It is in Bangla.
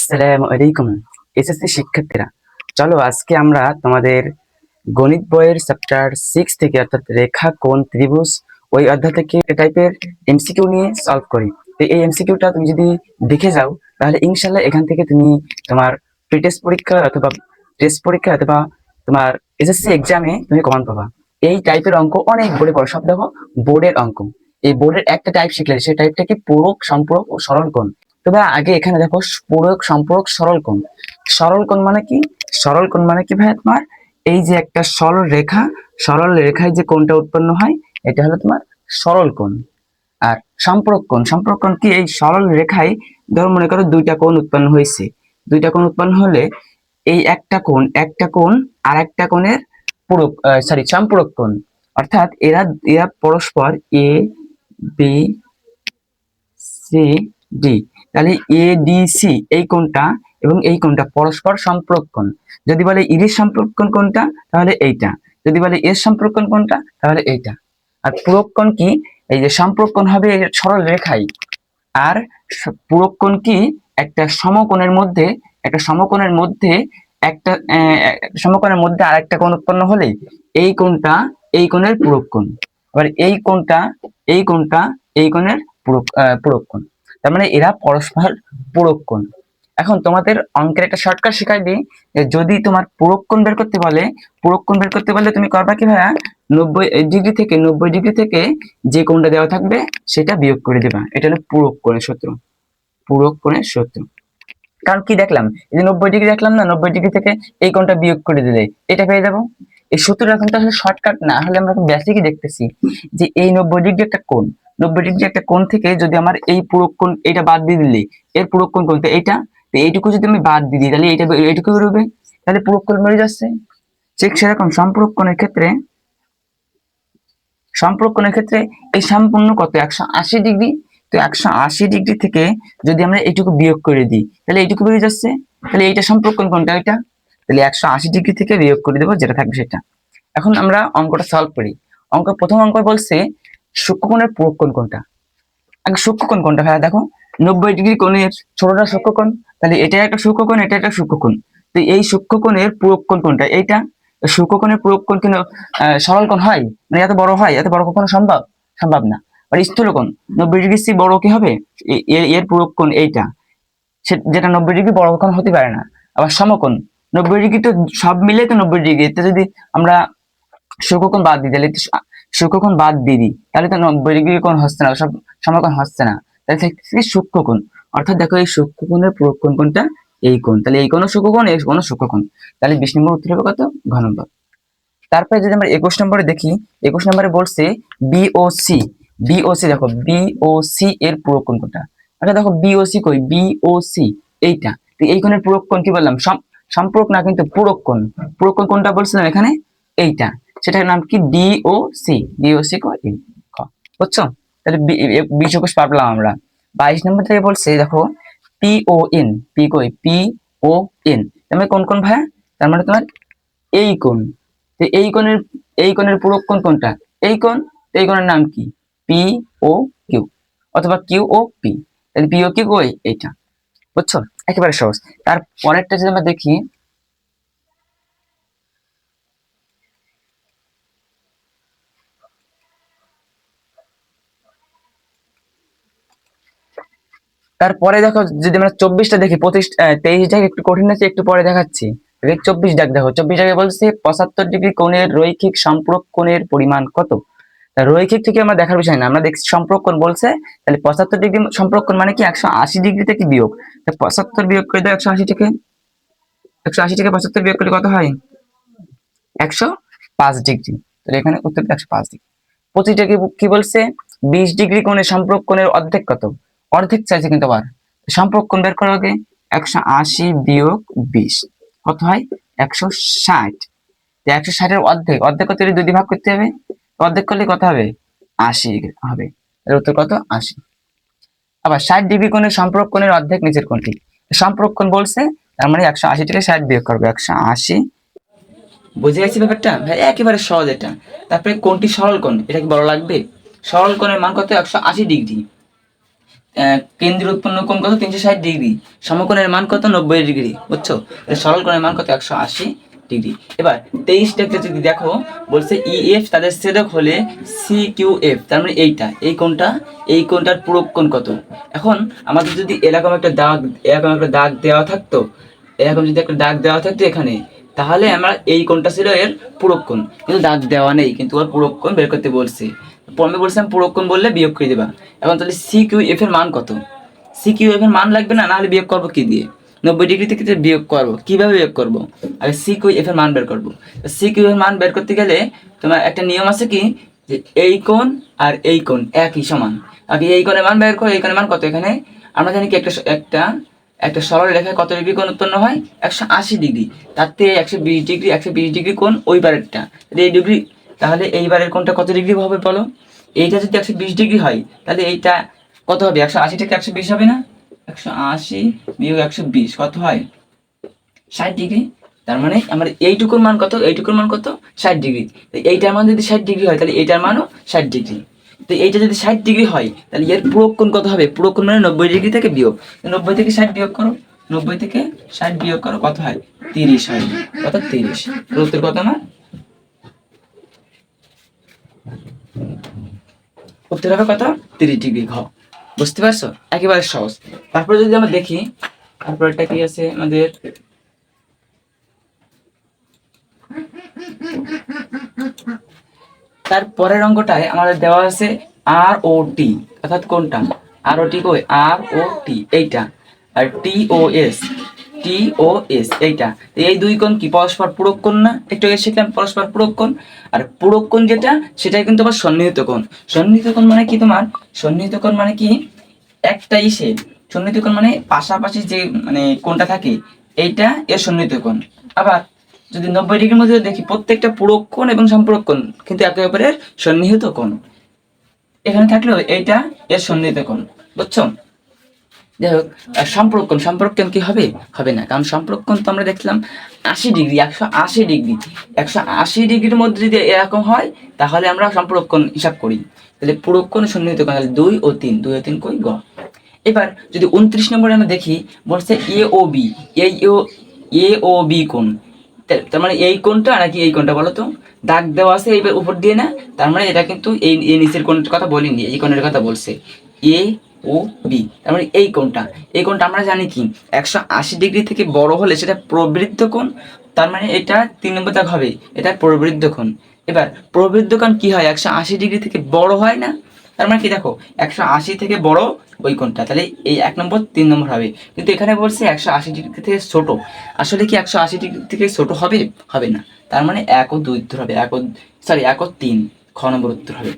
আসসালামু আলাইকুম এসএসসি শিক্ষার্থীরা, চলো আজকে আমরা তোমাদের গণিত বইয়ের চ্যাপ্টার 6 থেকে অর্থাৎ রেখা কোণ ত্রিভুজ ওই অধ্যায় থেকে টাইপের এমসিকিউ নিয়ে সলভ করি। তো এই এমসিকিউটা তুমি যদি দেখে যাও তাহলে ইনশাআল্লাহ এখান থেকে তুমি তোমার প্রি টেস্ট পরীক্ষা অথবা টেস্ট পরীক্ষা অথবা তোমার এসএসসি এক্সামে তুমি কমন পাবা। এই টাইপের অঙ্ক অনেক বড় সব দেখো বোর্ডের অঙ্ক। এই বোর্ডের একটা টাইপ শিখলে সেই টাইপটা কি পূরক, সম্পূরক ও সরল কোণ। তবে আগে এখানে দেখো পূরক, সম্পূরক, সরল কোণ। সরল কোণ মানে কি? সরল কোণ মানে কি ভাই? তোমার এই যে একটা সরল রেখা, সরল রেখায় যে কোণটা উৎপন্ন হয় এটা হলো তোমার সরল কোণ। আর সম্পূরক কোণ, সম্পূরক কোণ কি? এই সরল রেখায় ধরো মনে করো দুইটা কোণ উৎপন্ন হয়েছে, দুইটা কোণ উৎপন্ন হলে এই একটা কোণ আর একটা কোণের পূরক, সম্পূরক কোণ। অর্থাৎ এরা এরা পরস্পর এ বি সি ডি, তাহলে এ ডি সি এই কোণটা এবং এই কোণটা পরস্পর সম্পূরক কোণ। যদি বলে ইরিশ সম্পূরক কোণ কোনটা, তাহলে এইটা। যদি বলে এর সম্পূরক কোণ কোনটা, তাহলে এইটা। আর পূরক কোণ কি? এই যে সম্পূরক কোণ হবে সরল রেখায়, আর পূরক কোণ কি? একটা সমকোণের মধ্যে, একটা সমকোণের মধ্যে একটা সমকোণের মধ্যে আরেকটা কোণ উৎপন্ন হলে এই কোণটা এই কোণের পূরক কোণ। আবার এই কোণটা এই কোণের পূরক কোণ। তার মানে এরা পরস্পর পূরক কোণ। এখন তোমাদের অঙ্কের একটা শর্টকাট শেখাই দিই। যদি তোমার পূরক কোণ বের করতে বলে, পূরক কোণ বের করতে বললে তুমি করবা কি ভাইয়া? 90 ডিগ্রি থেকে যে কোণটা দেওয়া থাকবে সেটা বিয়োগ করে দেবা। এটা হলো পূরক কোণের সূত্র। পূরক কোণের সূত্র। কারণ কি দেখলাম, এই যে 90 ডিগ্রি দেখলাম না, 90 ডিগ্রি থেকে এই কোণটা বিয়োগ করে দিলে এটা পেয়ে যাবো। এই সূত্রটা এখন তো আসলে শর্টকাট না, হলে আমরা বেসিকই দেখতেছি যে এই 90 ডিগ্রি একটা কোণ, 90 ডিগ্রি একটা কোণ থেকে যদি আমার এই পূরক কোণ এটা বাদ দিয়ে দিলে এর পূরক কোণ কোনটা? এইটা। তো এইটুকু যদি আমি বাদ দিয়ে দিই তাহলে এইটুকু বেরোবে, তাহলে পূরক কোণ বেরিয়ে যাচ্ছে। ঠিক সেরকম সম্পূরক কোণের ক্ষেত্রে, সম্পূরক কোণের ক্ষেত্রে এই সম্পূর্ণ কত? 180 ডিগ্রি। তো 180 ডিগ্রি থেকে যদি আমরা এইটুকু বিয়োগ করে দিই তাহলে এইটুকু বেরিয়ে যাচ্ছে। তাহলে এইটা সম্পূরক কোণ কোনটা? এটা। তাহলে 180 ডিগ্রি থেকে বিয়োগ করে দেবো, যেটা থাকবে সেটা। এখন আমরা অঙ্কটা সলভ করি। প্রথম অঙ্ক বলছে সূক্ষ্মকোণের পূরক কোণ কোনটা। আগে সূক্ষ্মকোণ কোনটা ভাইয়া দেখো, 90 ডিগ্রি কোণের ছোটটা সূক্ষ্মকোণ, তাহলে এটা একটা সূক্ষ্মকোণ, এটা একটা সূক্ষ্মকোণ। তো এই সূক্ষ্মকোণের পূরক কোণ কোনটা? এইটা। সূক্ষ্মকোণের পূরক কোণ কিন্তু সরল কোণ হয়, মানে এত বড় হয়? এত বড় কখনো সম্ভব? সম্ভব না। আর স্থূলকোণ 90 ডিগ্রি সি বড় কি হবে? এর পূরক কোণ এইটা, যেটা 90 ডিগ্রি বড় কখনো হতে পারে না। আবার সমকোণ 90 ডিগ্রি, তো সব মিলে তো 90 ডিগ্রি। এতে যদি আমরা সূক্ষ্মকোণ বাদ দিই তাহলে সূক্ষ্মকোণ বাদ দিয়ে দিই তাহলে তো 90 ডিগ্রি কোণ হচ্ছে না, সব সমকোণ হচ্ছে না। তাহলে থাকছে সূক্ষ্মকোণ। অর্থাৎ দেখো এই সূক্ষ্মকোণের পূরক কোণ কোনটা? এই কোণ। তাহলে এই কোণও সূক্ষ্মকোণ, এই কোণও সূক্ষ্মকোণ। তাহলে 20 নম্বর উত্তর হবে কত? ঘ নম্বর। তারপরে যদি আমরা 21 নম্বরে দেখি, 21 নম্বরে বলছে বিওসি। বিওসি দেখো, বিওসি এর পূরক কোণ কোনটা? আচ্ছা দেখো বিওসি কই? বিওসি এইটা। তো এই কোণের পূরক কোণ কি বললাম? সম্পূরক না, কিন্তু পূরক কোণ। পূরক কোণ কোনটা বলছিলাম এখানে? এইটা। সেটার নাম কি? ডিওসি। ডিওসি কই? বুঝছো? তাহলে 20-21 পারলাম আমরা। 22 নম্বর থেকে বলছে দেখো পিওএন। পি কই? পিওএন। তার মানে কোন কোণ ভাইয়া? তার মানে তোমার এই কোণ। তো এই কোণের পূরক কোণ কোনটা? এই কোণ। তো এই কোণের নাম কি? পি ও কিউ, অথবা কিউ ও পি। তাহলে পি ও কিউ কই? এইটা। বুঝছো? একেবারে সহজ। তার পরেরটা যদি আমরা দেখি, তারপরে দেখো যদি আমরা 24টা দেখি, 23 দাগ একটু কঠিন আছে, একটু পরে দেখাচ্ছি। 24 দাগ দেখো, 24 দাগে বলছে 75 ডিগ্রি কোণের রৈখিক সম্পূরক কোণের পরিমাণ কত? রৈখিক থেকে আমরা দেখার বিষয় না, আমরা দেখছি সম্পূরক কোণ বলছে। তাহলে 75 ডিগ্রি সম্পূরক কোণ মানে কি? 180 ডিগ্রি থেকে বিয়োগ। 75 বিয়োগ করে দাও 180 থেকে। 180 থেকে 75 বিয়োগ করলে কত হয়? 105 ডিগ্রি। তাহলে এখানে উত্তরটা 105 ডিগ্রি। 25 ডিগ্রি কি বলছে? 20 ডিগ্রি কোণের সম্পূরক কোণের অর্ধেক কত? অর্ধেক চাইছে কিন্তু আবার। সম্পূরক কোণ বের করার আগে 180 বিয়োগ 20 কত হয়? 160। 160-এর অর্ধেক, অর্ধেক করতে হলে 2 দিয়ে ভাগ করতে হবে। অর্ধেক করলে কত হবে? 80 হবে। এর উত্তর কত? 80। আবার 60 ডিগ্রি কোণের সম্পূরক কোণের অর্ধেক নিচের কোণটি। সম্পূরক কোণ বলছে, তার মানে 180 থেকে 60 বিয়োগ করবে। 180। বুঝে গেছি ব্যাপারটা ভাই? একেবারে সহজ এটা। তারপরে কোণটি সরল কোণ, এটা কি বড় লাগবে? সরল কোণের মান কত? 180 ডিগ্রি। কেন্দ্রের উৎপন্ন কোণ কত 360 ডিগ্রি, সমকোণের মান কত 90 ডিগ্রি, বুঝছো? সরল কোণের মান কত 180 ডিগ্রি। এবার 23টাতে যদি দেখো বলছে ইএফ তাদের ছেদক হলে সিকিউএফ, তার মানে এই কোণটার পূরক কোণ কত। এখন আমাদের যদি এরকম একটা দাগ দেওয়া থাকতো, এখানে, তাহলে আমরা এই কোণটা ছিল এর পূরক কোণ, কিন্তু দাগ দেওয়া নেই, কিন্তু ওর পূরক কোণ বের করতে বলছে। প্রথমে বলছিলাম পূরক কোণ বললে বিয়োগ করে দেবা। এখন তাহলে সিকিউএফ এর মান কত? সিকিউএফ এর মান লাগবে না, নাহলে বিয়োগ করবো কি দিয়ে? 90 ডিগ্রি থেকে বিয়োগ করবো, কিভাবে বিয়োগ করবো? আগে সিকিউএফ এর মান বের করবো। সিকিউ এর মান বের করতে গেলে তোমার একটা নিয়ম আছে কি, যে এই কোণ আর এই কোণ একই সমান। আগে এই কোণের মান বের করো, এই কোণের মান কত। এখানে আমরা জানি কি একটা সরল রেখায় কত ডিগ্রি কোণ উৎপন্ন হয়? 180 ডিগ্রি। তার থেকে 120 ডিগ্রি কোণ ওই বারেরটা, এই ডিগ্রি, তাহলে এইবারের কোণটা কত ডিগ্রি হবে বলো? এইটা যদি 120 ডিগ্রি হয়, তাহলে এইটা কত হবে? 180 থেকে 120 হবে না? 180 বিয়োগ 120 কত হয়? 60 ডিগ্রি। তার মানে আমার এইটুকুর মান কত? 60 ডিগ্রি। এইটার মান যদি 60 ডিগ্রি হয়, তাহলে এইটার মানও 60 ডিগ্রি। তো এইটা যদি 60 ডিগ্রি হয়, তাহলে এর পূরক কোণ কত হবে? পূরক কোণ মানে 90 ডিগ্রি থেকে বিয়োগ। 90 থেকে 60 বিয়োগ করো, 90 থেকে 60 বিয়োগ করো, কত হয়? 30 হয়। কত? 30। উত্তর কত না? উত্তর হবে কত? 30 ডিগ্রি। ঘ। বুঝতে পারছো? একেবারে সহজ। তারপরে যদি আমরা দেখি, তারপরটা কি আছে আমাদের, তার পরের অঙ্কটায় আমাদের দেওয়া আছে আর ও টি, অর্থাৎ কোনটা? আর ও টি কই? আর ও টি এইটা, আর টি ও এস এইটা। এই দুই কোণ কি পরস্পর পূরক কোণ না? একটু আগে শিখলাম পরস্পর পূরক কোণ। আর পূরক কোণ যেটা, সেটাই কিন্তু আবার সন্নিহিত কোণ। সন্নিহিত কোণ মানে কি তোমার? সন্নিহিত কোণ মানে কি, একটা ইসে, সন্নিহিত কোণ মানে পাশাপাশি যে মানে কোণটা থাকে, এইটা এর সন্নিহিত কোণ। আবার যদি 90 ডিগ্রির মধ্যে দেখি, প্রত্যেকটা পূরক কোণ এবং সম্পূরক কোণ কিন্তু একে অপরের সন্নিহিত কোণ। এখানে থাকলেও এইটা এর সন্নিহিত কোণ, বুঝছো? যাই হোক, সম্পূরক কোণ কি হবে? হবে না, কারণ সম্পূরক কোণ তো আমরা দেখলাম 80 ডিগ্রি, 180 ডিগ্রি। 180 ডিগ্রির মধ্যে যদি এরকম হয়, তাহলে আমরা সম্পূরক কোণ হিসাব করি। তাহলে পূরক কোণ সন্নিহিত কোণ, তাহলে 2 ও 3, 2 ও 3 কই? গ। এবার যদি 29 নম্বরে আমরা দেখি, বলছে এ ও বি, এ ও বি কোণ। তার মানে এই কোণটা নাকি এই কোণটা বলো তো? দাগ দেওয়া আছে এইবার উপর দিয়ে না, তার মানে এটা কিন্তু এই নিচের কোণের কথা বলিনি, এই কোণের কথা বলছে। এ ও বি, তার মানে এই কোণটা আমরা জানি কি, 180 ডিগ্রি থেকে বড় হলে সেটা প্রবৃদ্ধ কোণ। তার মানে এটা 3 নম্বর দাগ হবে, এটা প্রবৃদ্ধ কোণ। এবার প্রবৃদ্ধ কোণ কি হয়? 180 ডিগ্রি থেকে বড় হয় না? তার মানে কি দেখো, 180 থেকে বড় ওই কোণটা, তাহলে এই 1 নম্বর 3 নম্বর হবে। কিন্তু এখানে বলছে 180 ডিগ্রি থেকে ছোট। আসলে কি 180 ডিগ্রি থেকে ছোট হবে? হবে না। তার মানে 1 ও 2 উত্তর হবে, 1 ও 3, খ নম্বর উত্তর হবে।